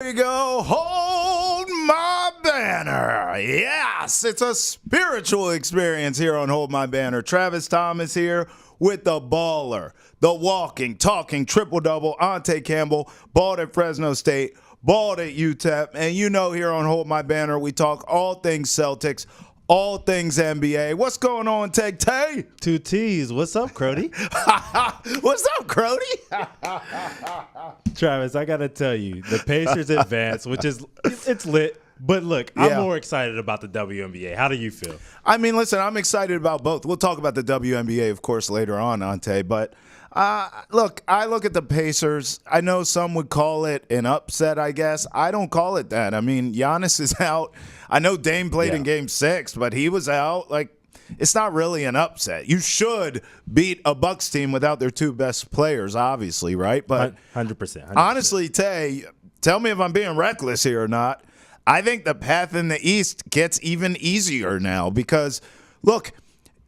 There you go. Hold my banner. Yes, it's a spiritual experience here on Hold My Banner. Travis Thomas here with the baller, the walking, talking, triple-double, Ountae Campbell, balled at Fresno State, balled at UTEP. And you know here on Hold My Banner, we talk all things Celtics, all things NBA. What's going on, Teg Tay? Two T's. What's up, Crody? What's up, Crody? Travis, I got to tell you, the Pacers advance, which is, it's lit. But look, I'm more excited about the WNBA. How do you feel? I mean, listen, I'm excited about both. We'll talk about the WNBA, of course, later on, Ountae. But look, I look at the Pacers. I know some would call it an upset, I guess. I don't call it that. I mean, Giannis is out. I know Dame played in Game 6, but he was out. Like, it's not really an upset. You should beat a Bucks team without their two best players, obviously, right? But 100%. Honestly, Tay, tell me if I'm being reckless here or not. I think the path in the East gets even easier now because, look,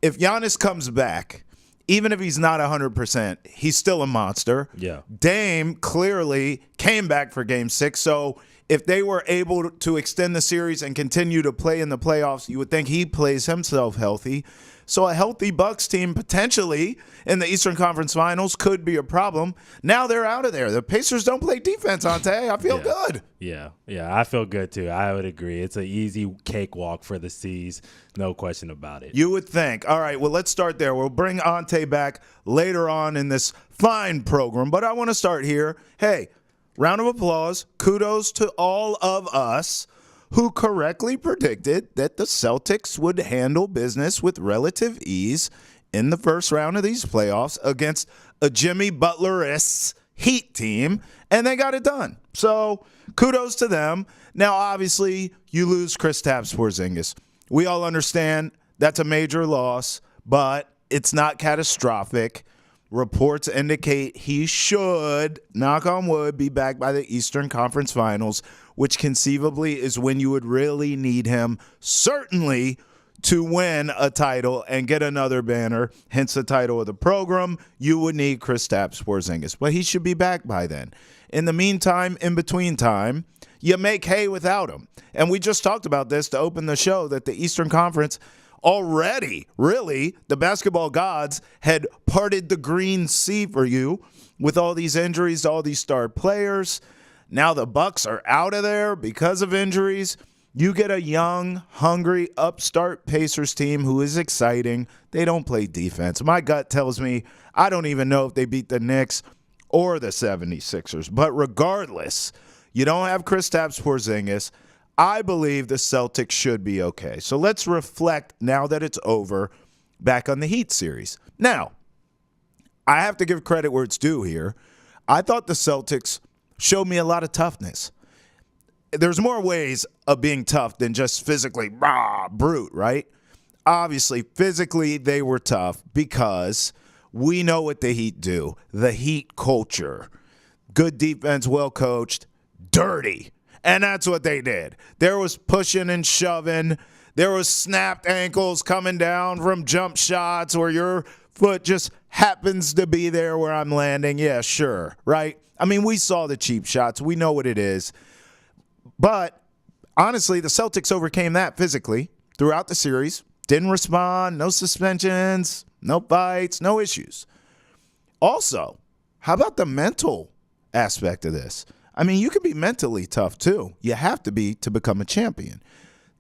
if Giannis comes back, even if he's not 100%, he's still a monster. Yeah. Dame clearly came back for Game 6, so if they were able to extend the series and continue to play in the playoffs, you would think he plays himself healthy. So a healthy Bucks team potentially in the Eastern Conference Finals could be a problem. Now they're out of there. The Pacers don't play defense, Ountae. I feel good. Yeah, I feel good too. I would agree. It's an easy cakewalk for the C's, no question about it. You would think. All right, well, let's start there. We'll bring Ountae back later on in this fine program, but I want to start here. Hey, round of applause. Kudos to all of us who correctly predicted that the Celtics would handle business with relative ease in the first round of these playoffs against a Jimmy Butler-esque Heat team, and they got it done. So kudos to them. Now, obviously, you lose Kristaps Porzingis. We all understand that's a major loss, but it's not catastrophic. Reports indicate he should, knock on wood, be back by the Eastern Conference Finals, which conceivably is when you would really need him, certainly, to win a title and get another banner, hence the title of the program. You would need Kristaps Porzingis, but he should be back by then. In the meantime, in between time, you make hay without him. And we just talked about this to open the show, that the Eastern Conference already, really, the basketball gods had parted the green sea for you with all these injuries to all these star players. Now the Bucks are out of there because of injuries. You get a young, hungry, upstart Pacers team who is exciting. They don't play defense. My gut tells me I don't even know if they beat the Knicks or the 76ers. But regardless, you don't have Kristaps Porzingis. I believe the Celtics should be okay. So let's reflect, now that it's over, back on the Heat series. Now, I have to give credit where it's due here. I thought the Celtics showed me a lot of toughness. There's more ways of being tough than just physically brute, right? Obviously, physically they were tough because we know what the Heat do. The Heat culture. Good defense, well coached, dirty. And that's what they did. There was pushing and shoving. There was snapped ankles coming down from jump shots where your foot just happens to be there where I'm landing. Yeah, sure, right? I mean, we saw the cheap shots. We know what it is. But honestly, the Celtics overcame that physically throughout the series. Didn't respond, no suspensions, no fights, no issues. Also, how about the mental aspect of this? I mean, you can be mentally tough too. You have to be to become a champion.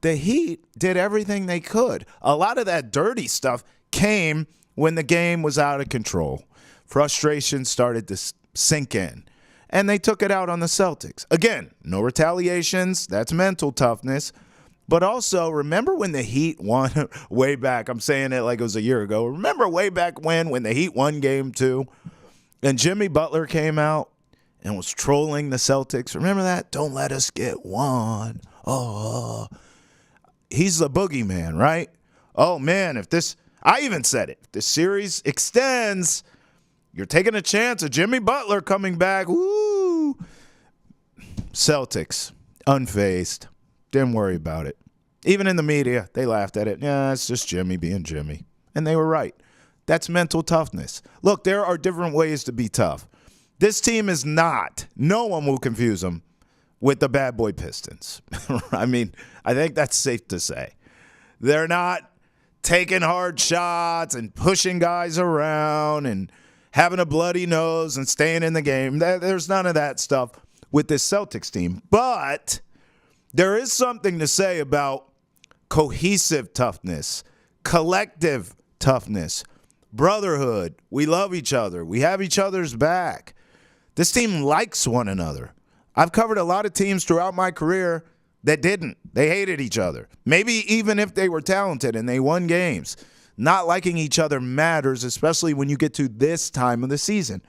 The Heat did everything they could. A lot of that dirty stuff came when the game was out of control. Frustration started to sink in, and they took it out on the Celtics. Again, no retaliations. That's mental toughness. But also, remember when the Heat won way back? I'm saying it like it was a year ago. Remember way back when the Heat won Game 2 and Jimmy Butler came out and was trolling the Celtics? Remember that? Don't let us get one. Oh, he's the boogeyman, right? Oh, man, I even said it. If this series extends, you're taking a chance of Jimmy Butler coming back. Woo! Celtics, unfazed. Didn't worry about it. Even in the media, they laughed at it. Yeah, it's just Jimmy being Jimmy. And they were right. That's mental toughness. Look, there are different ways to be tough. This team is not. No one will confuse them with the bad boy Pistons. I mean, I think that's safe to say. They're not taking hard shots and pushing guys around and having a bloody nose and staying in the game. There's none of that stuff with this Celtics team. But there is something to say about cohesive toughness, collective toughness, brotherhood. We love each other. We have each other's back. This team likes one another. I've covered a lot of teams throughout my career that didn't. They hated each other. Maybe even if they were talented and they won games. Not liking each other matters, especially when you get to this time of the season.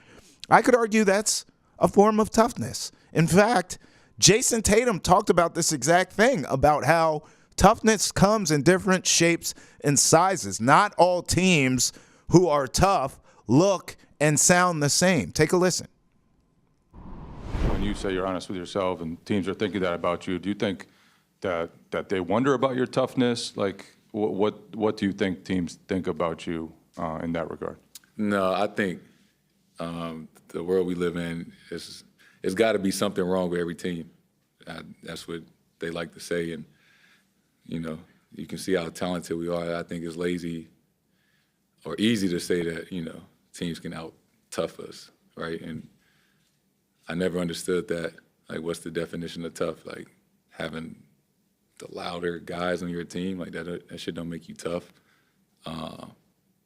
I could argue that's a form of toughness. In fact, Jason Tatum talked about this exact thing, about how toughness comes in different shapes and sizes. Not all teams who are tough look and sound the same. Take a listen. When you say you're honest with yourself and teams are thinking that about you, do you think that they wonder about your toughness? Like, what do you think teams think about you in that regard? No, I think the world we live in it's got to be something wrong with every team. That's what they like to say, and you can see how talented we are. I think it's lazy or easy to say that teams can out tough us, right? And I never understood that. Like, what's the definition of tough? Like, having the louder guys on your team, like that shit don't make you tough.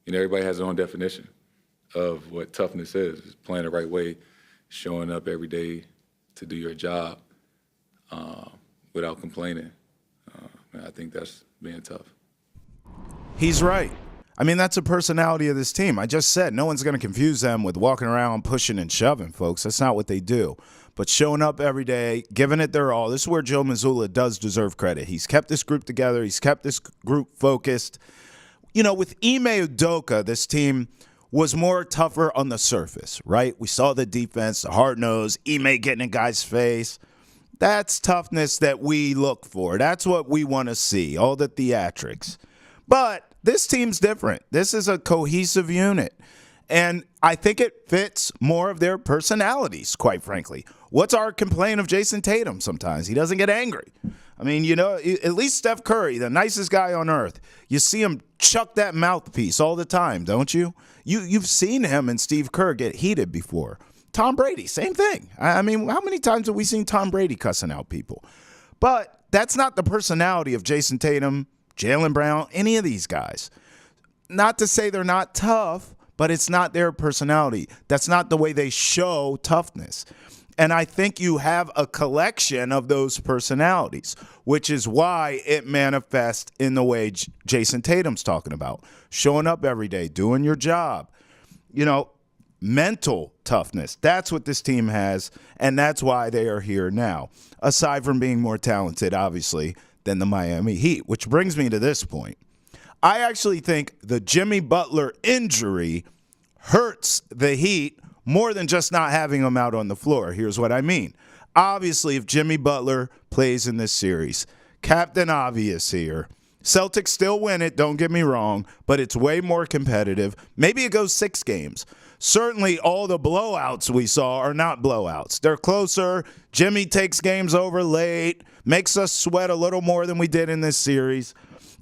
Everybody has their own definition of what toughness is. It's playing the right way, showing up every day to do your job without complaining. I think that's being tough. He's right. I mean, that's a personality of this team. I just said no one's going to confuse them with walking around pushing and shoving, folks. That's not what they do. But showing up every day, giving it their all. This is where Joe Mazzulla does deserve credit. He's kept this group together. He's kept this group focused. With Ime Udoka, this team was more tougher on the surface, right? We saw the defense, the hard nose, Ime getting in guys' face. That's toughness that we look for. That's what we want to see, all the theatrics. But this team's different. This is a cohesive unit. And I think it fits more of their personalities, quite frankly. What's our complaint of Jason Tatum sometimes? He doesn't get angry. I mean, at least Steph Curry, the nicest guy on earth, you see him chuck that mouthpiece all the time, don't you? You've seen him and Steve Kerr get heated before. Tom Brady, same thing. I mean, how many times have we seen Tom Brady cussing out people? But that's not the personality of Jason Tatum, Jaylen Brown, any of these guys. Not to say they're not tough, but it's not their personality. That's not the way they show toughness. And I think you have a collection of those personalities, which is why it manifests in the way Jason Tatum's talking about. Showing up every day, doing your job. Mental toughness. That's what this team has, and that's why they are here now. Aside from being more talented, obviously, than the Miami Heat, which brings me to this point. I actually think the Jimmy Butler injury hurts the Heat more than just not having him out on the floor. Here's what I mean. Obviously, if Jimmy Butler plays in this series, Captain Obvious here. Celtics still win it, don't get me wrong, but it's way more competitive. Maybe it goes 6 games. Certainly all the blowouts we saw are not blowouts. They're closer. Jimmy takes games over late, makes us sweat a little more than we did in this series.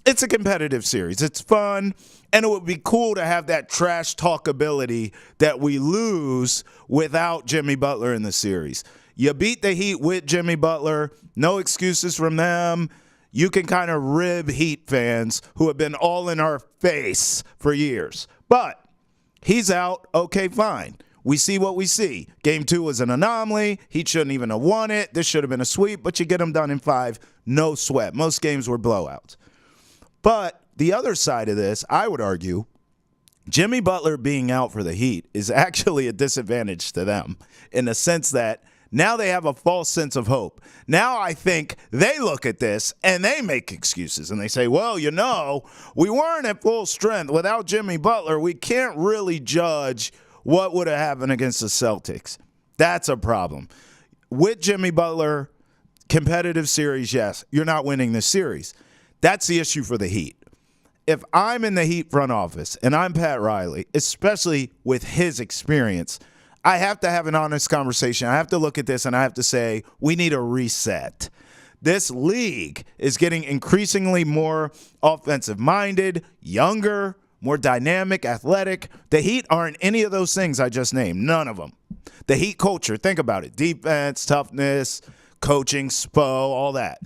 It's a competitive series. It's fun, and it would be cool to have that trash talk ability that we lose without Jimmy Butler in the series. You beat the Heat with Jimmy Butler. No excuses from them. You can kind of rib Heat fans who have been all in our face for years. But he's out. Okay, fine. We see what we see. Game 2 was an anomaly. He shouldn't even have won it. This should have been a sweep, but you get him done in 5. No sweat. Most games were blowouts. But the other side of this, I would argue, Jimmy Butler being out for the Heat is actually a disadvantage to them in the sense that now they have a false sense of hope. Now I think they look at this and they make excuses and they say, well, we weren't at full strength. Without Jimmy Butler, we can't really judge what would have happened against the Celtics. That's a problem. With Jimmy Butler, competitive series, yes, you're not winning this series. That's the issue for the Heat. If I'm in the Heat front office and I'm Pat Riley, especially with his experience, I have to have an honest conversation. I have to look at this and I have to say, we need a reset. This league is getting increasingly more offensive-minded, younger, more dynamic, athletic. The Heat aren't any of those things I just named. None of them. The Heat culture, think about it. Defense, toughness, coaching, SPO, all that.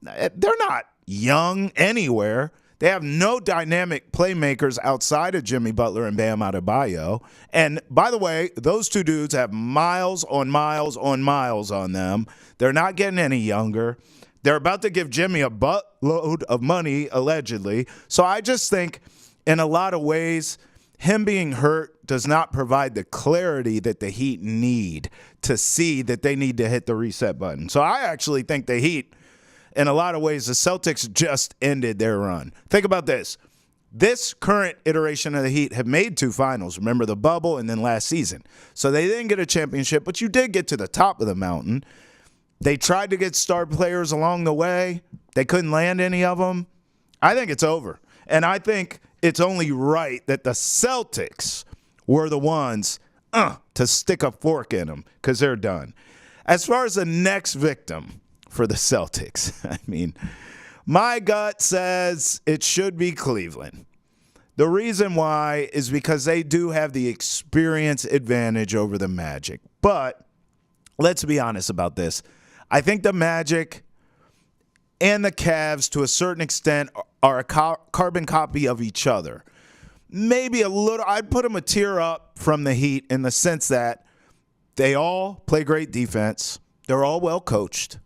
They're not young anywhere. They have no dynamic playmakers outside of Jimmy Butler and Bam Adebayo. And by the way, those two dudes have miles on miles on miles on them. They're not getting any younger. They're about to give Jimmy a buttload of money, allegedly. So I just think in a lot of ways, him being hurt does not provide the clarity that the Heat need to see that they need to hit the reset button. So I actually think the Heat, in a lot of ways, the Celtics just ended their run. Think about this. This current iteration of the Heat have made 2 finals. Remember the bubble and then last season. So they didn't get a championship, but you did get to the top of the mountain. They tried to get star players along the way. They couldn't land any of them. I think it's over. And I think it's only right that the Celtics were the ones to stick a fork in them because they're done. As far as the next victim for the Celtics, I mean, my gut says it should be Cleveland. The reason why is because they do have the experience advantage over the Magic. But let's be honest about this. I think the Magic and the Cavs, to a certain extent, are a carbon copy of each other. Maybe a little. I'd put them a tier up from the Heat in the sense that they all play great defense. They're all well coached.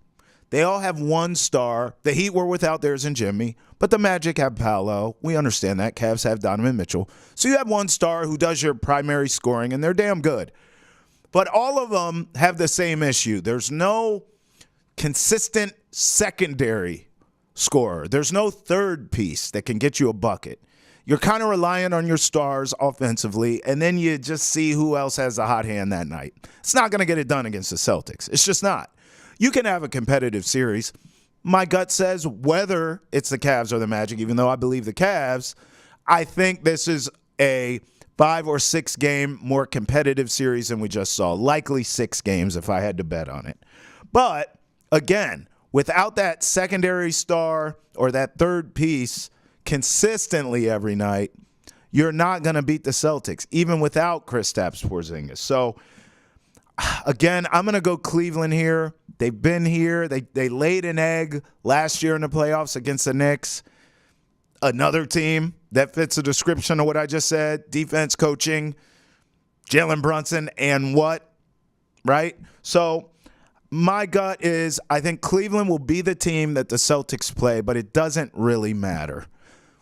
They all have one star. The Heat were without theirs and Jimmy, but the Magic have Paolo. We understand that. Cavs have Donovan Mitchell. So you have one star who does your primary scoring, and they're damn good. But all of them have the same issue. There's no consistent secondary scorer. There's no third piece that can get you a bucket. You're kind of reliant on your stars offensively, and then you just see who else has a hot hand that night. It's not going to get it done against the Celtics. It's just not. You can have a competitive series. My gut says whether it's the Cavs or the Magic, even though I believe the Cavs, I think this is a 5 or 6 game more competitive series than we just saw. Likely 6 games if I had to bet on it. But again, without that secondary star or that third piece consistently every night, you're not going to beat the Celtics, even without Kristaps Porzingis. So, again, I'm going to go Cleveland here. They've been here. They laid an egg last year in the playoffs against the Knicks. Another team that fits the description of what I just said. Defense, coaching, Jalen Brunson, and what? Right? So, my gut is I think Cleveland will be the team that the Celtics play, but it doesn't really matter.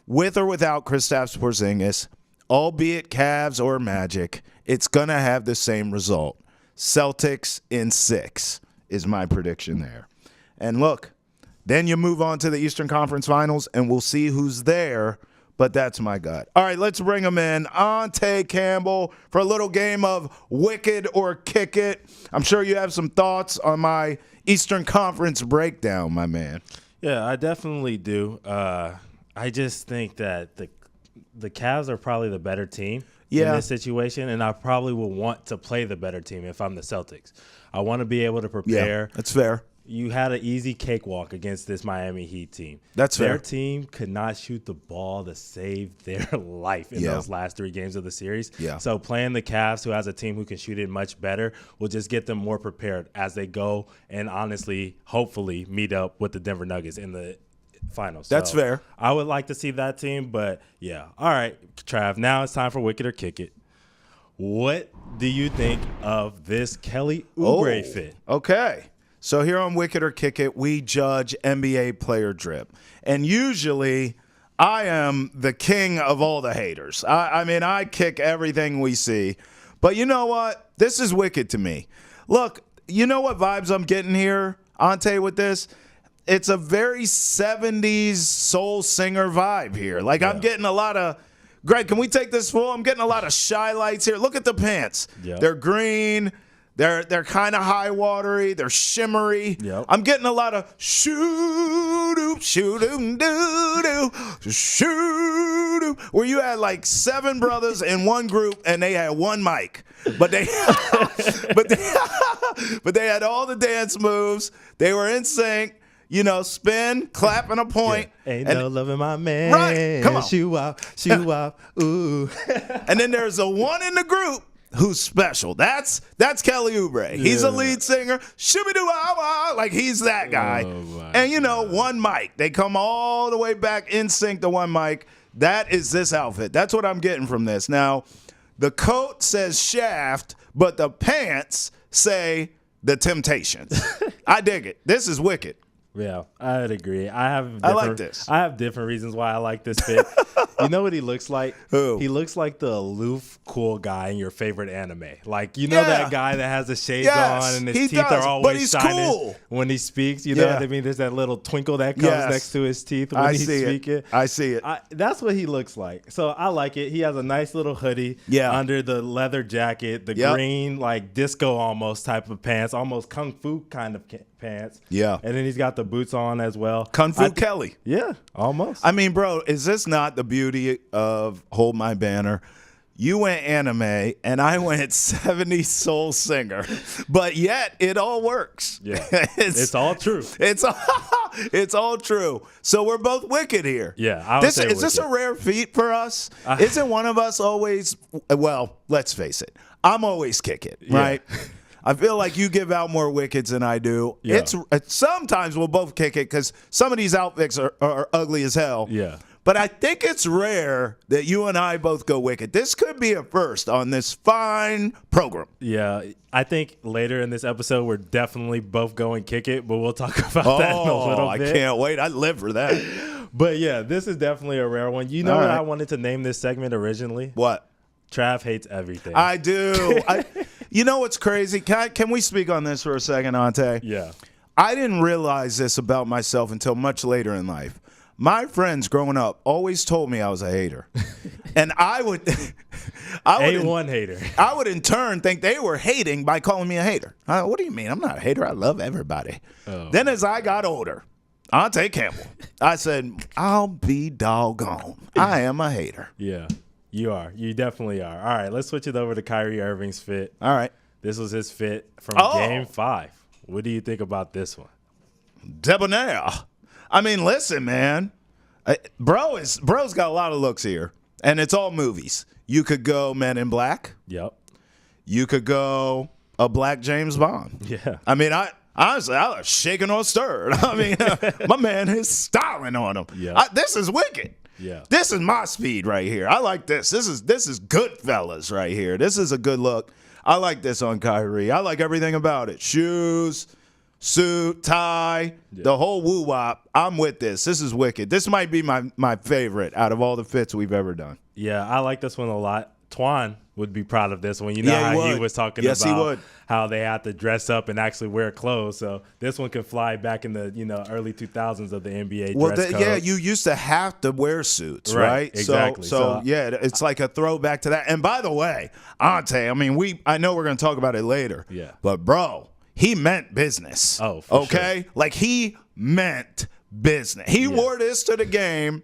With or without Kristaps Porzingis, albeit Cavs or Magic, it's going to have the same result. Celtics in 6 is my prediction there. And look, then you move on to the Eastern Conference Finals, and we'll see who's there, but that's my gut. All right, let's bring him in. Ountae Campbell for a little game of Wicked or Kick It. I'm sure you have some thoughts on my Eastern Conference breakdown, my man. Yeah, I definitely do. I just think that the Cavs are probably the better team in this situation, and I probably will want to play the better team if I'm the Celtics. I want to be able to prepare. Yeah, that's fair. You had an easy cakewalk against this Miami Heat team. That's fair. Their team could not shoot the ball to save their life in those last 3 games of the series. Yeah. So playing the Cavs, who has a team who can shoot it much better, will just get them more prepared as they go and honestly, hopefully, meet up with the Denver Nuggets in the finals. That's fair. I would like to see that team, but yeah. All right, Trav, now it's time for Wicked or Kick It. What do you think of this Kelly Oubre fit? Okay. So here on Wicked or Kick It, we judge NBA player drip. And usually I am the king of all the haters. I mean, I kick everything we see. But you know what? This is wicked to me. Look, you know what vibes I'm getting here, Ountae, with this? It's a very 70s soul singer vibe here. Like, I'm getting a lot of – Greg, can we take this full? I'm getting a lot of shy lights here. Look at the pants. Yep. They're green. They're kind of high watery. They're shimmery. Yep. I'm getting a lot of shoo-doo, shoo-doo, doo-doo, shoo-doo, where you had like 7 brothers in one group and they had one mic. But they but they had all the dance moves. They were in sync. You know, spin, clap, and a point. Yeah. Ain't no loving my man. Right, come on. Shoo up, ooh. And then there's a one in the group who's special. That's Kelly Oubre. He's a lead singer. Shibidoo-wah-wah, like he's that guy. And you know, one mic. They come all the way back in sync to one mic. That is this outfit. That's what I'm getting from this. Now, the coat says Shaft, but the pants say The Temptations. I dig it. This is wicked. Yeah, I'd agree. I like this. I have different reasons why I like this fit. You know what he looks like? Who? He looks like the aloof, cool guy in your favorite anime. Like, you know that guy that has the shades on and his teeth are always shining cool when he speaks? You know what I mean? There's that little twinkle that comes next to his teeth when he's speaking. I see it. That's what he looks like. So I like it. He has a nice little hoodie under the leather jacket, the green, like disco almost type of pants, almost kung fu kind of pants. Yeah. And then he's got the boots on as well. Kung Fu Kelly. Yeah, almost. I mean, bro, is this not the beauty of Hold My Banner? You went anime and I went 70s soul singer, but yet it all works. Yeah, it's all true. It's all true. So we're both wicked here. Yeah, I would say is this a rare feat for us? Isn't one of us always? Well, let's face it. I'm always kick it, right? Yeah. I feel like you give out more wickets than I do. Yeah. It's sometimes we'll both kick it because some of these outfits are ugly as hell. Yeah. But I think it's rare that you and I both go wicked. This could be a first on this fine program. Yeah, I think later in this episode we're definitely both going kick it, but we'll talk about that in a little bit. I can't wait. I live for that. But yeah, this is definitely a rare one. You know what I wanted to name this segment originally? What? Trav hates everything. I do. You know what's crazy? Can we speak on this for a second, Ountae? Yeah. I didn't realize this about myself until much later in life. My friends growing up always told me I was a hater. And I would A1 hater. I would in turn think they were hating by calling me a hater. What do you mean? I'm not a hater. I love everybody. Oh. Then as I got older, Ountae Campbell, I said, I'll be doggone. I am a hater. Yeah. You are. You definitely are. All right, let's switch it over to Kyrie Irving's fit. All right. This was his fit from Game 5. What do you think about this one? Debonair. I mean, listen, man. Bro's got a lot of looks here, and it's all movies. You could go Men in Black. Yep. You could go a Black James Bond. Yeah. I mean, honestly, I was shaken or stirred. I mean, my man is styling on him. Yeah. This is wicked. Yeah. This is my speed right here. I like this. This is Goodfellas right here. This is a good look. I like this on Kyrie. I like everything about it. Shoes, suit, tie, the whole woo-wop. I'm with this. This is wicked. This might be my favorite out of all the fits we've ever done. Yeah, I like this one a lot. Twan would be proud of this one. You know how he was talking about how they had to dress up and actually wear clothes. So this one can fly back in the early 2000s of the NBA dress code. Yeah, you used to have to wear suits, right? Exactly. So yeah, it's like a throwback to that. And by the way, Ountae, I mean, I know we're going to talk about it later. Yeah. But bro, he meant business. Oh, for sure. Like he meant business. He wore this to the game.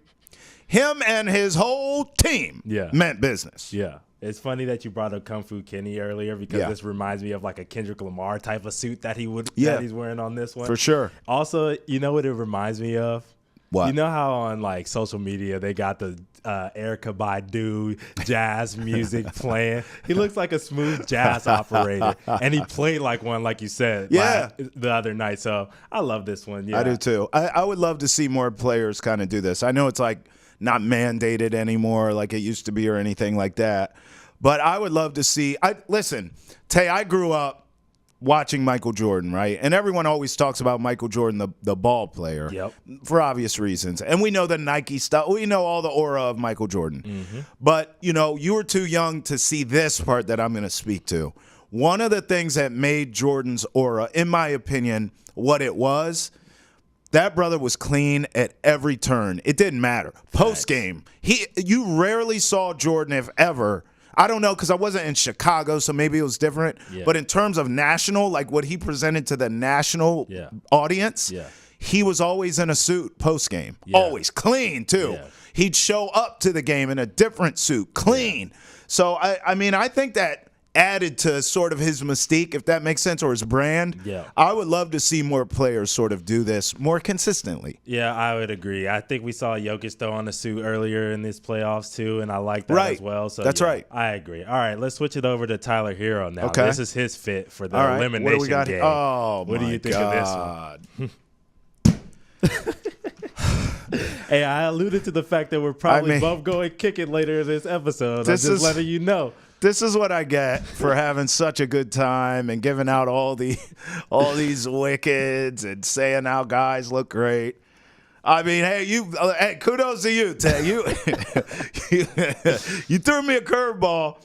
Him and his whole team meant business. Yeah. It's funny that you brought up Kung Fu Kenny earlier because this reminds me of like a Kendrick Lamar type of suit that that he's wearing on this one. For sure. Also, you know what it reminds me of? What? You know how on like social media they got the Erykah Badu jazz music playing? He looks like a smooth jazz operator, and he played like one, like you said, the other night. So I love this one. Yeah, I do too. I would love to see more players kind of do this. I know it's like not mandated anymore like it used to be or anything like that. But I would love to see listen, Tay, I grew up watching Michael Jordan, right? And everyone always talks about Michael Jordan, the ball player, for obvious reasons. And we know the Nike stuff. We know all the aura of Michael Jordan. Mm-hmm. But, you were too young to see this part that I'm going to speak to. One of the things that made Jordan's aura, in my opinion, what it was, that brother was clean at every turn. It didn't matter. Post game, you rarely saw Jordan, if ever, I don't know because I wasn't in Chicago, so maybe it was different. Yeah. But in terms of national, like what he presented to the national audience, he was always in a suit post game. Always clean, too. Yeah. He'd show up to the game in a different suit, clean. So, I mean, I think that added to sort of his mystique, if that makes sense, or his brand. Yeah. I would love to see more players sort of do this more consistently. Yeah, I would agree. I think we saw Jokic throw on the suit earlier in this playoffs too, and I like that as well. So that's right. I agree. All right, let's switch it over to Tyler Hero now. Okay. This is his fit for the All right. elimination What do we got game. here? Oh, what do you think of this one? Hey, I alluded to the fact that we're probably both going kicking later in this episode. I'm just letting you know. This is what I get for having such a good time and giving out all these wickeds and saying how guys look great. I mean, hey, kudos to you, Tay. You threw me a curveball.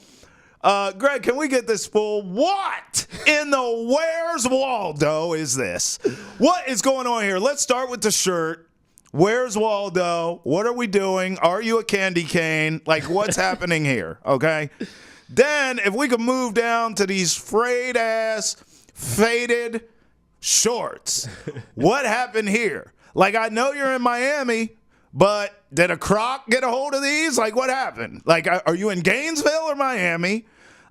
Greg, can we get this full? What in the Where's Waldo is this? What is going on here? Let's start with the shirt. Where's Waldo? What are we doing? Are you a candy cane? Like, what's happening here? Okay. Then, if we could move down to these frayed-ass, faded shorts. What happened here? Like, I know you're in Miami, but did a croc get a hold of these? Like, what happened? Like, are you in Gainesville or Miami?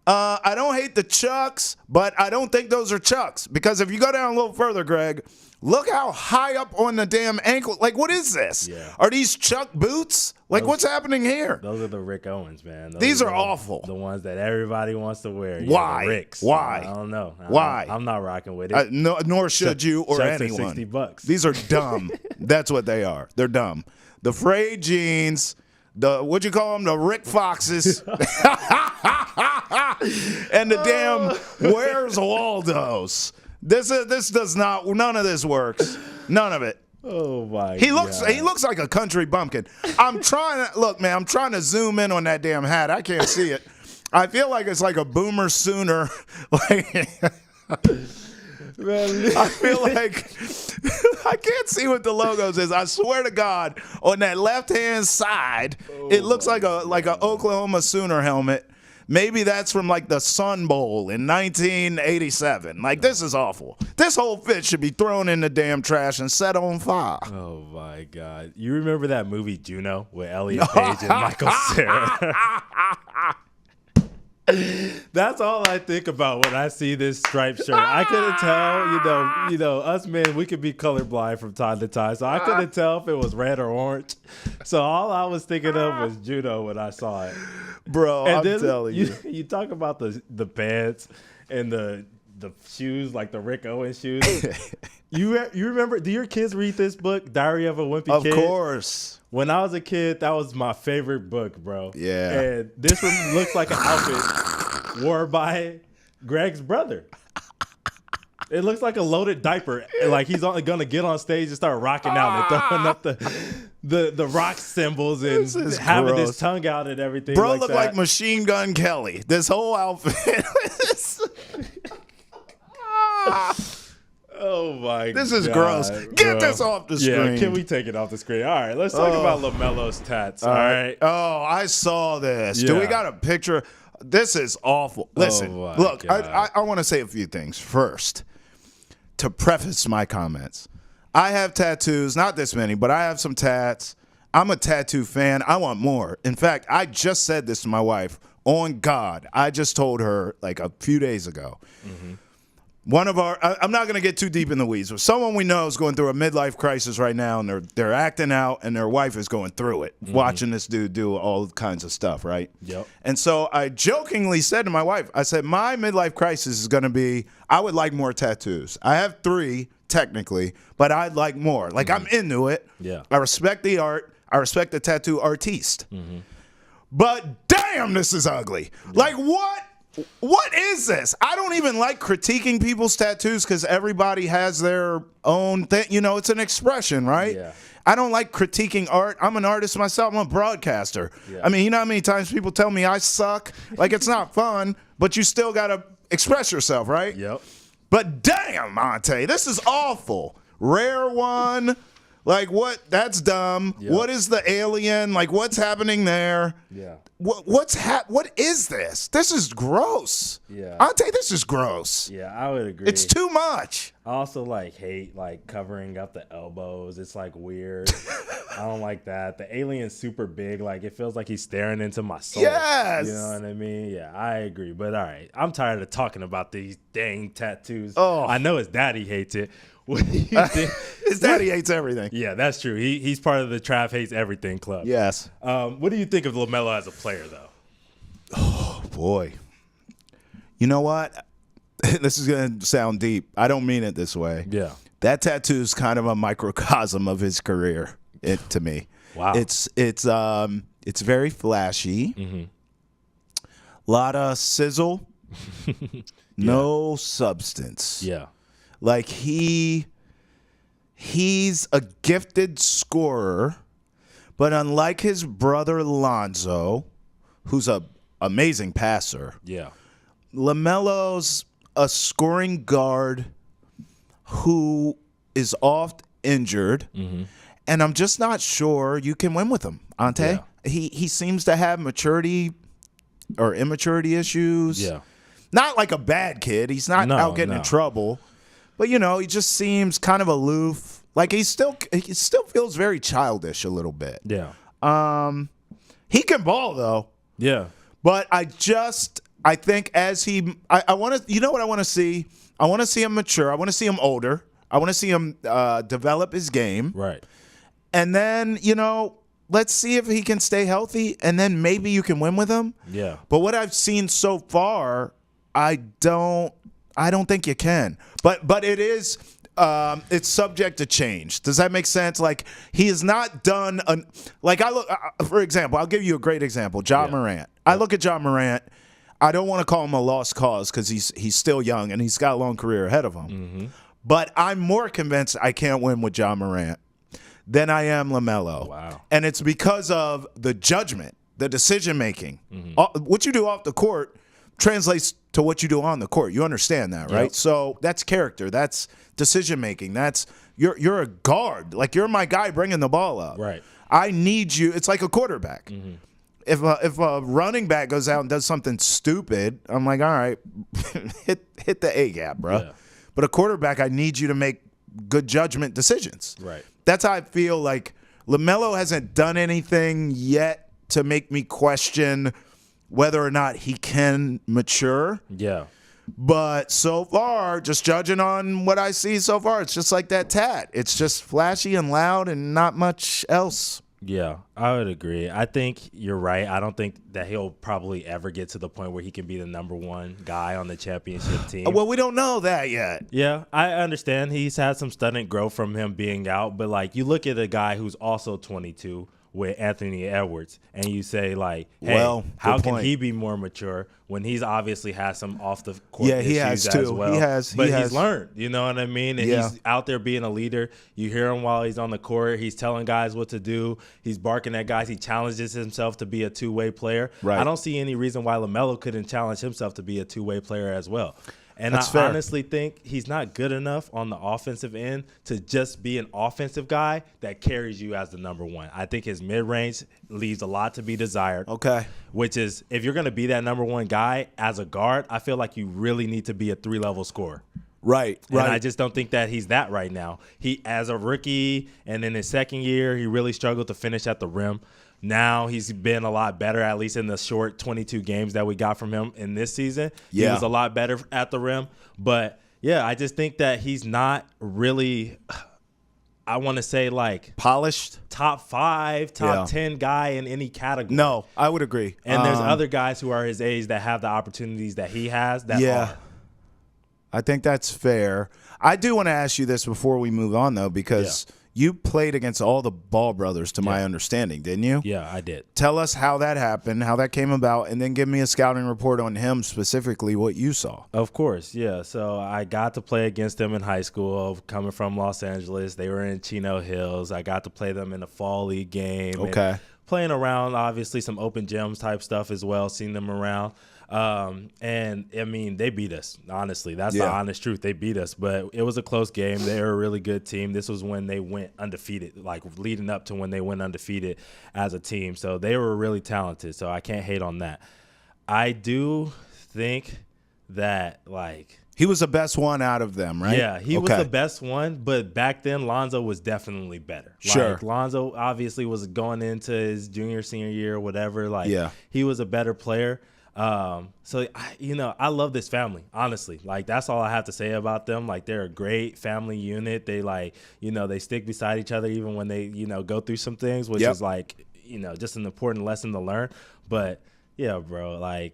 I don't hate the Chucks, but I don't think those are Chucks. Because if you go down a little further, Greg, look how high up on the damn ankle. Like, what is this? Yeah. Are these Chuck boots? Like, what's happening here? Those are the Rick Owens, man. These are awful. The ones that everybody wants to wear. Why? The Ricks. Why? I don't know. Why? I'm not rocking with it. No, nor should you or Chucks are anyone. $60. These are dumb. That's what they are. They're dumb. The frayed jeans, what'd you call them? The Rick Foxes. And the damn Where's Waldo's. This does not, none of this works. None of it. Oh my He God. looks like a country bumpkin. I'm trying to zoom in on that damn hat. I can't see it. I feel like it's like a boomer sooner. Like I feel like I can't see what the logos is. I swear to God, on that left-hand side, it looks like a Oklahoma Sooner helmet. Maybe that's from like the Sun Bowl in 1987. Like, this is awful. This whole fit should be thrown in the damn trash and set on fire. Oh my God. You remember that movie Juno with Elliot Page and Michael Cera? That's all I think about when I see this striped shirt. I couldn't tell, you know, us men, we could be colorblind from time to time. So I couldn't tell if it was red or orange. So all I was thinking of was Juno when I saw it. Bro, And I'm then telling you. You talk about the pants and the shoes, like the Rick Owens shoes. You remember, do your kids read this book, Diary of a Wimpy Kid? Of course. When I was a kid, that was my favorite book, bro. Yeah. And this one looks like an outfit worn by Greg's brother. It looks like a loaded diaper. Like he's only gonna get on stage and start rocking out and throwing up the rock symbols and having his tongue out and everything. Bro like looked that. like Machine Gun Kelly. This whole outfit. Oh my god. This is gross. Get this off the screen. Yeah, can we take it off the screen? All right, let's talk about LaMelo's tats. All right. Oh, I saw this. Yeah. Do we got a picture? This is awful. Listen, my look, God. I want to say a few things. First, to preface my comments, I have tattoos, not this many, but I have some tats. I'm a tattoo fan. I want more. In fact, I just said this to my wife. On God, I just told her like a few days ago. Mm-hmm. One of our, I'm not going to get too deep in the weeds, but someone we know is going through a midlife crisis right now, and they're acting out, and their wife is going through it, watching this dude do all kinds of stuff, right? Yep. And so I jokingly said to my wife, I said, my midlife crisis is going to be, I would like more tattoos. I have 3, technically, but I'd like more. Like, I'm into it. Yeah. I respect the art. I respect the tattoo artiste. Mm-hmm. But damn, this is ugly. Yeah. Like, what is this? I don't even like critiquing people's tattoos because everybody has their own thing. You know, it's an expression, right? Yeah. I don't like critiquing art. I'm an artist myself. I'm a broadcaster. Yeah. I mean, you know how many times people tell me I suck? Like, it's not fun, but you still got to express yourself, right? Yep. But damn, Ountae, this is awful. Rare one. Like, what? That's dumb. Yeah. What is the alien? Like, what's happening there? Yeah. What is this? This is gross. Yeah. Ountae, this is gross. Yeah, I would agree. It's too much. I also hate covering up the elbows. It's weird. I don't like that. The alien's super big. It feels like he's staring into my soul. Yes. You know what I mean? Yeah, I agree. But all right, I'm tired of talking about these dang tattoos. Oh. I know his daddy hates it. What do you think? His daddy hates everything. Yeah, that's true. He's part of the Trav Hates Everything club. Yes. What do you think of LaMelo as a player, though? Oh, boy. You know what? This is going to sound deep. I don't mean it this way. Yeah. That tattoo is kind of a microcosm of his career, to me. Wow. It's very flashy. Mm-hmm. A lot of sizzle. No substance. Yeah. He's a gifted scorer, but unlike his brother Lonzo, who's a amazing passer, Yeah. LaMelo's a scoring guard who is oft injured, and I'm just not sure you can win with him, Ountae. Yeah. He seems to have maturity or immaturity issues. Yeah. Not like a bad kid. He's not out getting in trouble. But, he just seems kind of aloof. He still feels very childish a little bit. Yeah. He can ball, though. Yeah. But I think as I want to, you know what I want to see? I want to see him mature. I want to see him older. I want to see him develop his game. Right. And then, let's see if he can stay healthy, and then maybe you can win with him. Yeah. But what I've seen so far, I don't think you can. But it is it's subject to change. Does that make sense? He has not done for example, I'll give you a great example. Ja Morant. I look at Ja Morant. I don't want to call him a lost cause because he's still young and he's got a long career ahead of him. Mm-hmm. But I'm more convinced I can't win with Ja Morant than I am LaMelo. Wow. And it's because of the judgment, the decision making. Mm-hmm. What you do off the court translates to what you do on the court. You understand that, right? Yep. So that's character. That's decision making. That's you're a guard. You're my guy bringing the ball up. Right. I need you. It's like a quarterback. Mm-hmm. If a running back goes out and does something stupid, I'm like, all right, hit the A gap, bro. Yeah. But a quarterback, I need you to make good judgment decisions. Right. That's how I feel like LaMelo hasn't done anything yet to make me question whether or not he can mature. Yeah. But so far, just judging on what I see so far, it's just like that tat. It's just flashy and loud and not much else. Yeah, I would agree. I think you're right. I don't think that he'll probably ever get to the point where he can be the number one guy on the championship team. Well, we don't know that yet. Yeah, I understand. He's had some stunning growth from him being out. But, you look at a guy who's also 22 with Anthony Edwards, and you say, hey, well, how can point. he be more mature when he's obviously has some off-the-court Yeah, he issues has too. as well. He has. But he's learned, you know what I mean? And Yeah. he's out there being a leader. You hear him while he's on the court. He's telling guys what to do. He's barking at guys. He challenges himself to be a two-way player. Right. I don't see any reason why LaMelo couldn't challenge himself to be a two-way player as well. And That's I fair. honestly think he's not good enough on the offensive end to just be an offensive guy that carries you as the number one. I think his mid-range leaves a lot to be desired. Okay. Which is, if you're going to be that number one guy as a guard, I feel like you really need to be a three-level scorer. Right. And I just don't think that he's that right now. He, as a rookie and in his second year, he really struggled to finish at the rim. Now he's been a lot better, at least in the short 22 games that we got from him in this season. Yeah. He was a lot better at the rim. But, yeah, I just think that he's not really, I want to say, polished. top 5, top Yeah. 10 guy in any category. No, I would agree. And there's other guys who are his age that have the opportunities that he has that are. I think that's fair. I do want to ask you this before we move on, though, because you played against all the Ball brothers, to my understanding, didn't you? Yeah, I did. Tell us how that happened, how that came about, and then give me a scouting report on him specifically, what you saw. Of course, yeah. So I got to play against them in high school, coming from Los Angeles. They were in Chino Hills. I got to play them in a fall league game. Okay. And playing around, obviously, some open gyms type stuff as well, seeing them around. And I mean, they beat us. Honestly, that's the honest truth. They beat us, but it was a close game. They were a really good team. This was when they went undefeated, like leading up to when they went undefeated as a team. So they were really talented. So I can't hate on that. I do think that he was the best one out of them, right? Yeah, he was the best one, but back then Lonzo was definitely better. Sure. Lonzo obviously was going into his junior, senior year or whatever. He was a better player. So I love this family, honestly. That's all I have to say about them. They're a great family unit. They they stick beside each other even when they, go through some things, which is just an important lesson to learn. But yeah, bro, I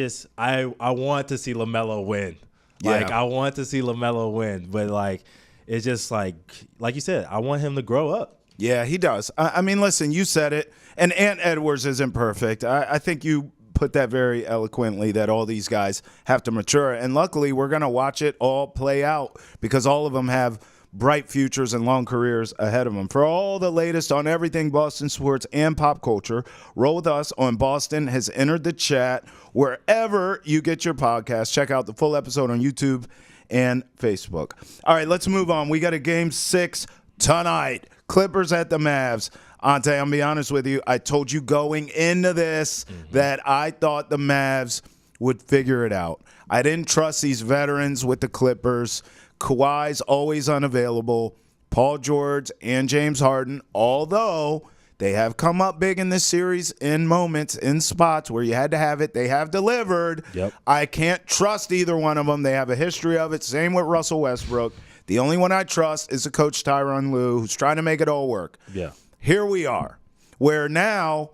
want to see Lamelo win. I want to see Lamelo win, but it's just like you said, I want him to grow up. Yeah, he does. I mean, listen, you said it, and Ant Edwards isn't perfect. I think you put that very eloquently, that all these guys have to mature, and luckily we're going to watch it all play out because all of them have bright futures and long careers ahead of them. For all the latest on everything Boston sports and pop culture, roll with us on Boston Has Entered the Chat. Wherever you get your podcast, check out the full episode on YouTube and Facebook. All right, let's move on. We got a Game 6 tonight. Clippers at the Mavs. Ountae, I'm going to be honest with you. I told you going into this that I thought the Mavs would figure it out. I didn't trust these veterans with the Clippers. Kawhi's always unavailable. Paul George and James Harden, although they have come up big in this series in moments, in spots where you had to have it, they have delivered. Yep. I can't trust either one of them. They have a history of it. Same with Russell Westbrook. The only one I trust is the coach Tyronn Lue, who's trying to make it all work. Yeah. Here we are, where now,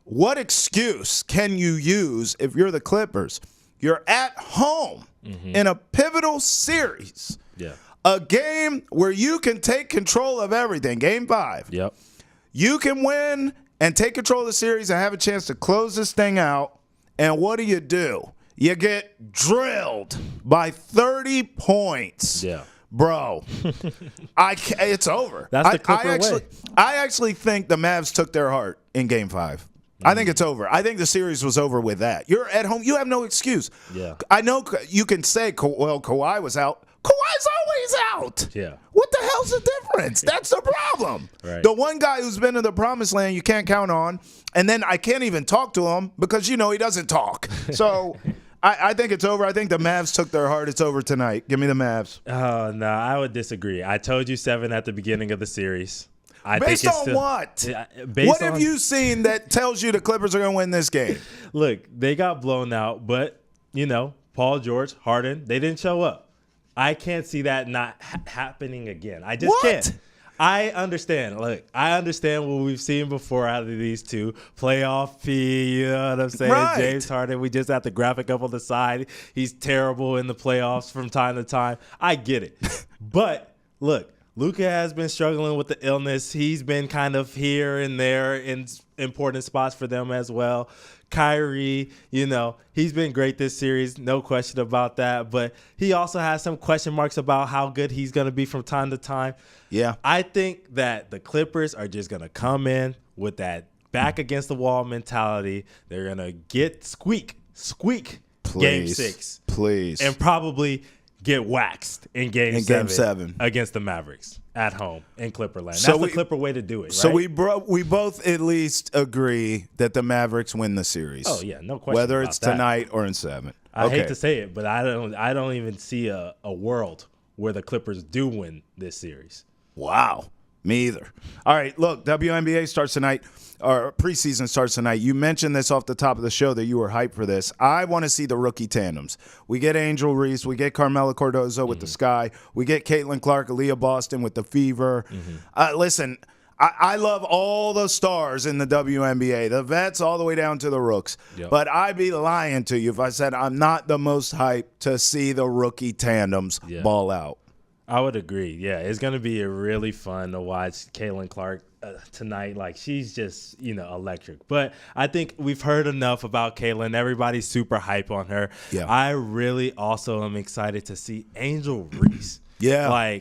what excuse can you use if you're the Clippers? You're at home in a pivotal series. Yeah. A game where you can take control of everything. Game 5. Yep. You can win and take control of the series and have a chance to close this thing out. And what do? You get drilled by 30 points. Yeah. Bro, it's over. That's the Clipper way. I actually think the Mavs took their heart in Game 5. I think it's over. I think the series was over with that. You're at home. You have no excuse. Yeah. I know you can say, well, Kawhi was out. Kawhi's always out. Yeah. What the hell's the difference? That's the problem. Right. The one guy who's been to the promised land you can't count on, and then I can't even talk to him because, he doesn't talk. So I think it's over. I think the Mavs took their heart. It's over tonight. Give me the Mavs. Oh, no, I would disagree. I told you 7 at the beginning of the series. Based on what? What have you seen that tells you the Clippers are going to win this game? Look, they got blown out, but, Paul George, Harden, they didn't show up. I can't see that not happening again. I just can't. I understand. Look, I understand what we've seen before out of these two. Playoff P, you know what I'm saying? Right. James Harden, we just have the graphic up on the side. He's terrible in the playoffs from time to time. I get it. But, look. Luka has been struggling with the illness. He's been kind of here and there in important spots for them as well. Kyrie, he's been great this series, no question about that. But he also has some question marks about how good he's going to be from time to time. Yeah. I think that the Clippers are just going to come in with that back against the wall mentality. They're going to get squeak Game 6. Please. And probably get waxed in Game 7 against the Mavericks at home in Clipperland. That's the Clipper way to do it, right? So we both at least agree that the Mavericks win the series. Oh, yeah, no question whether about it's that. Tonight or in 7. I hate to say it, but I don't even see a world where the Clippers do win this series. Wow. Me either. All right, look, WNBA starts tonight. Our preseason starts tonight. You mentioned this off the top of the show that you were hyped for this. I want to see the rookie tandems. We get Angel Reese. We get Carmela Cardozo with the Sky. We get Caitlin Clark, Aaliyah Boston with the Fever. Listen, I love all the stars in the WNBA, the vets all the way down to the rooks. Yep. But I'd be lying to you if I said I'm not the most hyped to see the rookie tandems ball out. I would agree. Yeah, it's going to be really fun to watch Caitlin Clark tonight. She's just, electric. But I think we've heard enough about Caitlin. Everybody's super hype on her. Yeah. I really also am excited to see Angel Reese. Yeah.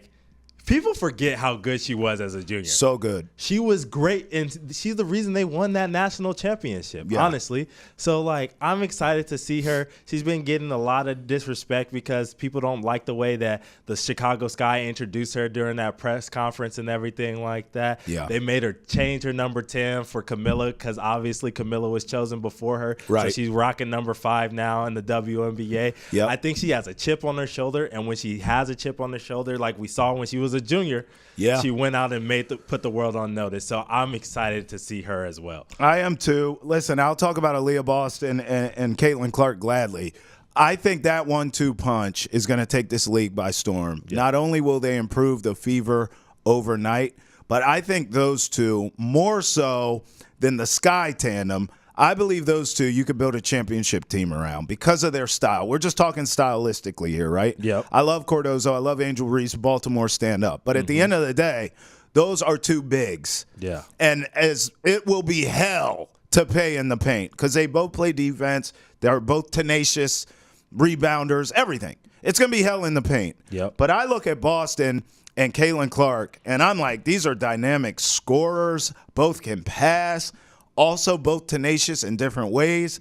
People forget how good she was as a junior. So good. She was great, and she's the reason they won that national championship, Yeah. honestly. So, like, I'm excited to see her. She's been getting a lot of disrespect because people don't like the way that the Chicago Sky introduced her during that press conference and everything like that. Yeah. They made her change her number 10 for Camilla because obviously Camilla was chosen before her. Right. So she's rocking number 5 now in the WNBA. Yep. I think she has a chip on her shoulder, and when she has a chip on her shoulder, like we saw when she was a junior, she went out and put the world on notice. So I'm excited to see her as well. I am too. Listen, I'll talk about Aaliyah Boston and Caitlin Clark gladly. I think that 1-2 punch is going to take this league by storm. Yeah. Not only will they improve the fever overnight, but I think those two, more so than the Sky tandem, I believe those two you could build a championship team around because of their style. We're just talking stylistically here, right? Yep. I love Cardozo. I love Angel Reese. Baltimore stand up. But at the end of the day, those are two bigs. Yeah. And as it will be hell to pay in the paint because they both play defense. They're both tenacious rebounders, everything. It's going to be hell in the paint. Yep. But I look at Boston and Caitlin Clark, and I'm like, these are dynamic scorers. Both can pass. Also, both tenacious in different ways.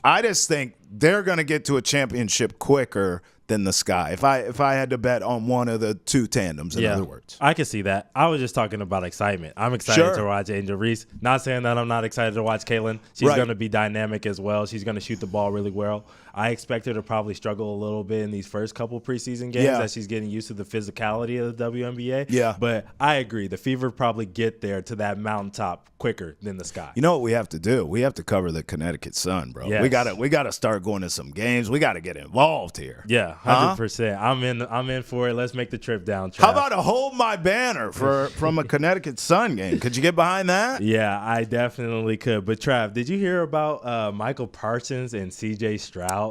I just think they're going to get to a championship quicker than the Sky. If I had to bet on one of the two tandems, in other words. I can see that. I was just talking about excitement. I'm excited to watch Angel Reese. Not saying that I'm not excited to watch Caitlin. She's going to be dynamic as well. She's going to shoot the ball really well. I expect her to probably struggle a little bit in these first couple preseason games as she's getting used to the physicality of the WNBA. Yeah. But I agree. The Fever probably get there to that mountaintop quicker than the Sky. You know what we have to do? We have to cover the Connecticut Sun, bro. Yes. We gotta start going to some games. We got to get involved here. Yeah, 100%. I'm in for it. Let's make the trip down, Trav. How about a hold my banner from a Connecticut Sun game? Could you get behind that? Yeah, I definitely could. But Trav, did you hear about Michael Parsons and C.J. Stroud?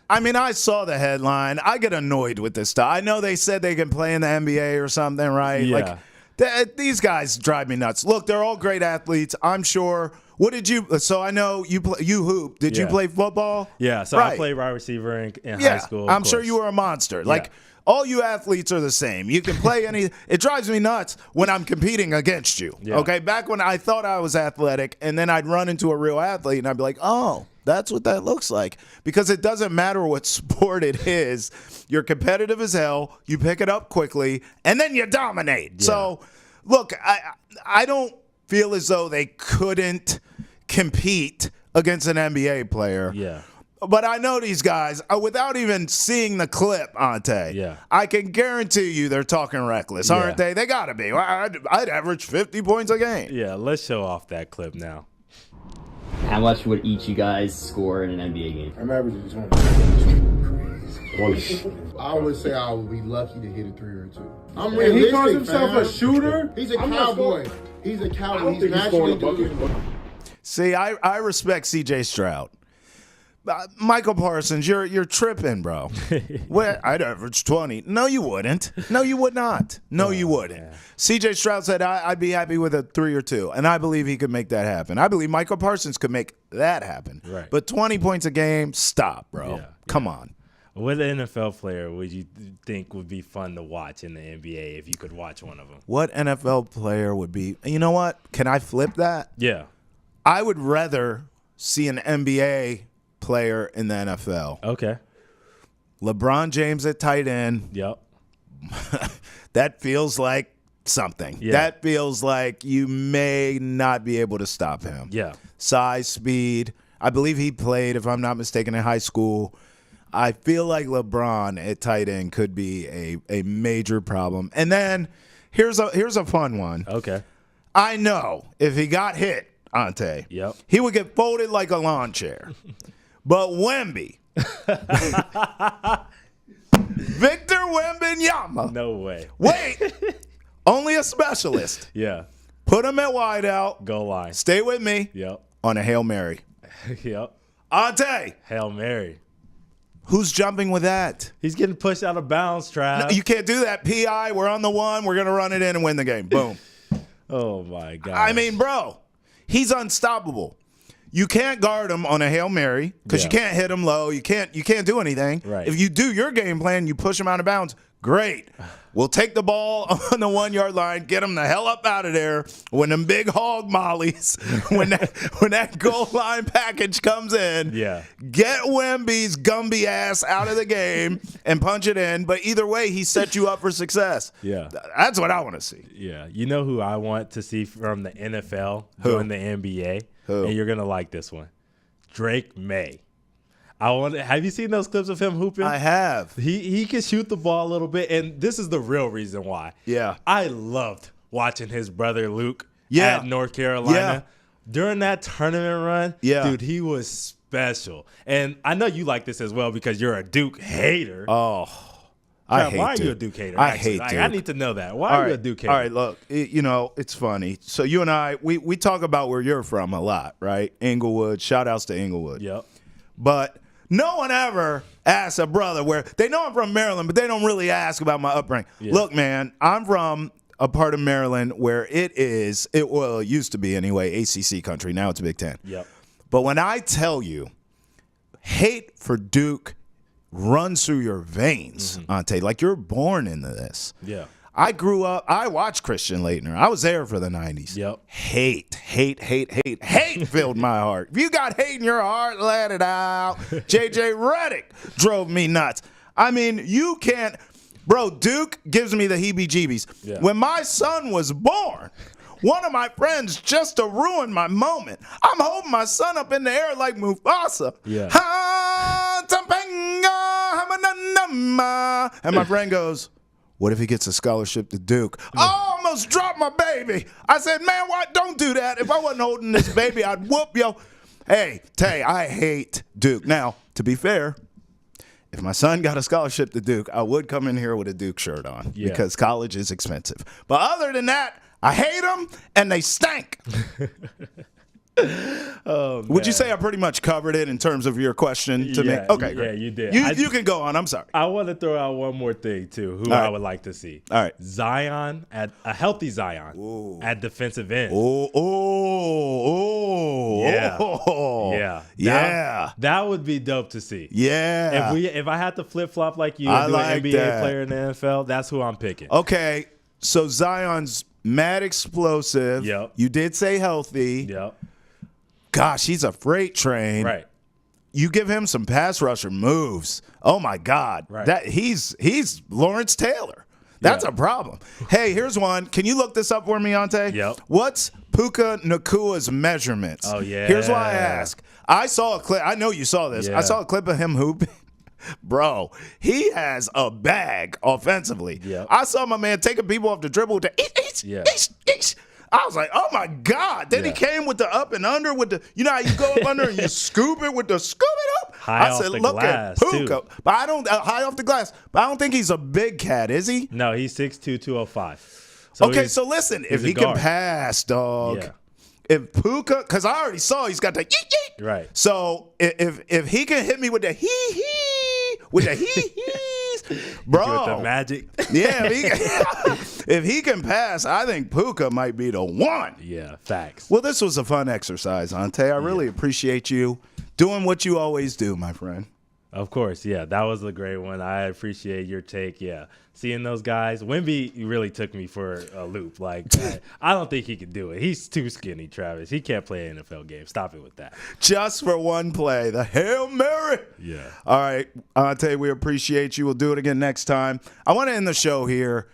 I mean, I saw the headline. I get annoyed with this stuff. I know they said they can play in the NBA or something, right? Yeah. Like these guys drive me nuts. Look, they're all great athletes. I'm sure. What did you? So I know you hoop. Did you play football? Yeah. So I played wide receiver in high school. I'm sure you were a monster. Like all you athletes are the same. You can play any. It drives me nuts when I'm competing against you. Yeah. Okay. Back when I thought I was athletic, and then I'd run into a real athlete, and I'd be like, oh. That's what that looks like. Because it doesn't matter what sport it is. You're competitive as hell. You pick it up quickly, and then you dominate. Yeah. So, look, I don't feel as though they couldn't compete against an NBA player. Yeah. But I know these guys, without even seeing the clip, Ountae, I can guarantee you they're talking reckless, aren't they? They got to be. I'd average 50 points a game. Yeah, let's show off that clip now. How much would each you guys score in an NBA game? I'm averaging 20. I would say I would be lucky to hit a 3 or 2. I'm realistic. He calls himself a shooter? He's a cowboy. He's a cowboy. He's naturally doing. See, I respect C.J. Stroud. Michael Parsons, you're tripping, bro. I'd average 20. No, you wouldn't. No, you would not. No, you wouldn't. Yeah. C.J. Stroud said I'd be happy with a 3 or 2, and I believe he could make that happen. I believe Michael Parsons could make that happen. Right. But 20 points a game, stop, bro. Yeah. Come on. What NFL player would you think would be fun to watch in the NBA if you could watch one of them? What NFL player would be? You know what? Can I flip that? Yeah. I would rather see an NBA player in the NFL. Okay. LeBron James at tight end. Yep. That feels like something. Yeah. That feels like you may not be able to stop him. Yeah. Size, speed. I believe he played, if I'm not mistaken, in high school. I feel like LeBron at tight end could be a major problem. And then here's a fun one. Okay. I know if he got hit, Ountae, he would get folded like a lawn chair. But Wemby, Victor Wembanyama. No way. Wait, only a specialist. Yeah. Put him at wideout. Goal line. Stay with me. Yep. On a Hail Mary. Yep. Ountae. Hail Mary. Who's jumping with that? He's getting pushed out of bounds, Trav. No, you can't do that. PI, we're on the one. We're going to run it in and win the game. Boom. Oh, my God. I mean, bro, he's unstoppable. You can't guard him on a Hail Mary because you can't hit him low. You can't do anything. Right. If you do your game plan, you push him out of bounds. Great. We'll take the ball on the 1 yard line, get them the hell up out of there. When them big hog mollies, when that goal line package comes in, get Wemby's Gumby ass out of the game and punch it in. But either way, he set you up for success. Yeah. That's what I want to see. Yeah. You know who I want to see from the NFL join the NBA? Who? And you're going to like this one. Drake May. Have you seen those clips of him hooping? I have. He can shoot the ball a little bit, and this is the real reason why. Yeah. I loved watching his brother Luke Yeah. at North Carolina. Yeah. During that tournament run, Yeah. dude, he was special. And I know you like this as well because you're a Duke hater. Oh, I hate why are Duke. you a Duke hater? I actually? hate Like, Duke. I need to know that. Why are you a Duke hater? All right, look, it's funny. So you and I, we talk about where you're from a lot, right? Inglewood. Shout outs to Inglewood. Yep. But no one ever asks a brother where they know I'm from Maryland, but they don't really ask about my upbringing. Yeah. Look, man, I'm from a part of Maryland where it used to be anyway, ACC country. Now it's Big Ten. Yep. But when I tell you, hate for Duke runs through your veins, Ountae. Like you're born into this. Yeah. I grew up, I watched Christian Laettner. I was there for the 90s. Yep. Hate filled my heart. If you got hate in your heart, let it out. JJ Redick drove me nuts. I mean, you can't, bro, Duke gives me the heebie-jeebies. Yeah. When my son was born, one of my friends, just to ruin my moment, I'm holding my son up in the air like Mufasa. Yeah. And my friend goes, what if he gets a scholarship to Duke? I almost dropped my baby. I said, man, why don't do that? If I wasn't holding this baby, I'd whoop yo. Hey, Tay, I hate Duke. Now, to be fair, if my son got a scholarship to Duke, I would come in here with a Duke shirt on because college is expensive. But other than that, I hate them and they stank. Would you say I pretty much covered it in terms of your question to me? Okay, great. Yeah, you did. You can go on. I'm sorry. I want to throw out one more thing, too, who All right. I would like to see. All right. Zion, a healthy Zion at defensive end. Yeah. That would be dope to see. Yeah. If I had to flip-flop like you I and do like an NBA that. player in the NFL, that's who I'm picking. Okay, so Zion's mad explosive. Yep. You did say healthy. Yep. Gosh, he's a freight train. Right. You give him some pass rusher moves. Oh my God. Right. That he's Lawrence Taylor. That's Yeah. a problem. Hey, here's one. Can you look this up for me, Ountae? Yep. What's Puka Nakua's measurements? Oh, yeah. Here's why I ask. I saw a clip. I know you saw this. Yeah. I saw a clip of him hooping. Bro, he has a bag offensively. Yep. I saw my man taking people off the dribble with the Yeah. I was like, oh my God. Then he Yeah. came with the up and under with the, you know how you go up under and you scoop it with the scoop it up? High I off said, the look glass, at Puka. too. But I don't, high off the glass. But I don't think he's a big cat, is he? No, he's 6'2", 205. Okay, so listen, if he's a he can guard. pass, dog. Yeah. If Puka, because I already saw he's got the yeet. Right. So if he can hit me with the hee, with the hees, bro. With the magic. Yeah, if he can pass, I think Puka might be the one. Yeah, facts. Well, this was a fun exercise, Ountae. I really appreciate you doing what you always do, my friend. Of course, yeah, that was a great one. I appreciate your take. Yeah, seeing those guys, Wemby really took me for a loop. Like, I don't think he could do it. He's too skinny, Travis. He can't play an NFL game. Stop it with that. Just for one play, the Hail Mary. Yeah. All right, Ountae, we appreciate you. We'll do it again next time. I want to end the show here.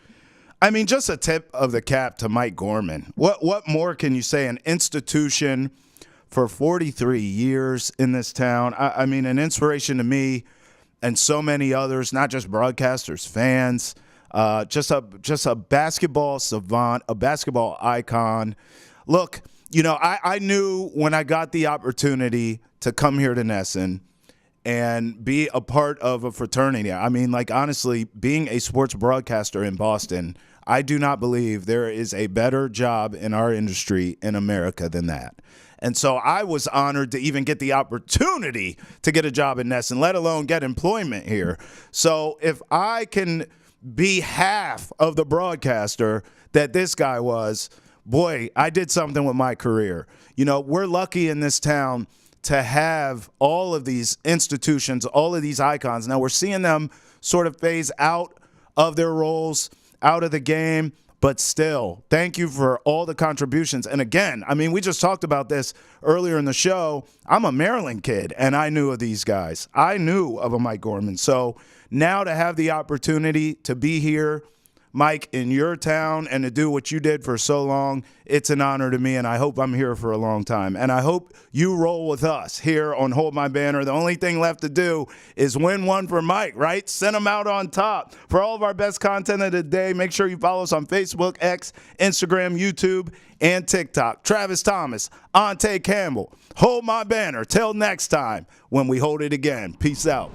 I mean, just a tip of the cap to Mike Gorman. What more can you say? An institution for 43 years in this town. I mean, an inspiration to me and so many others, not just broadcasters, fans, just a basketball savant, a basketball icon. Look, you know, I knew when I got the opportunity to come here to NESN and be a part of a fraternity. I mean, like, honestly, being a sports broadcaster in Boston, I do not believe there is a better job in our industry in America than that. And so I was honored to even get the opportunity to get a job in NESN, let alone get employment here. So if I can be half of the broadcaster that this guy was, boy, I did something with my career. You know, we're lucky in this town to have all of these institutions, all of these icons. Now we're seeing them sort of phase out of their roles out of the game. But still, thank you for all the contributions. And again, I mean, we just talked about this earlier in the show. I'm a Maryland kid, and I knew of these guys. I knew of a Mike Gorman. So now to have the opportunity to be here, Mike, in your town and to do what you did for so long, it's an honor to me, and I hope I'm here for a long time. And I hope you roll with us here on Hold My Banner. The only thing left to do is win one for Mike, right? Send him out on top. For all of our best content of the day, make sure you follow us on Facebook, X, Instagram, YouTube, and TikTok. Travis Thomas, Ountae Campbell, Hold My Banner. Till next time when we hold it again. Peace out.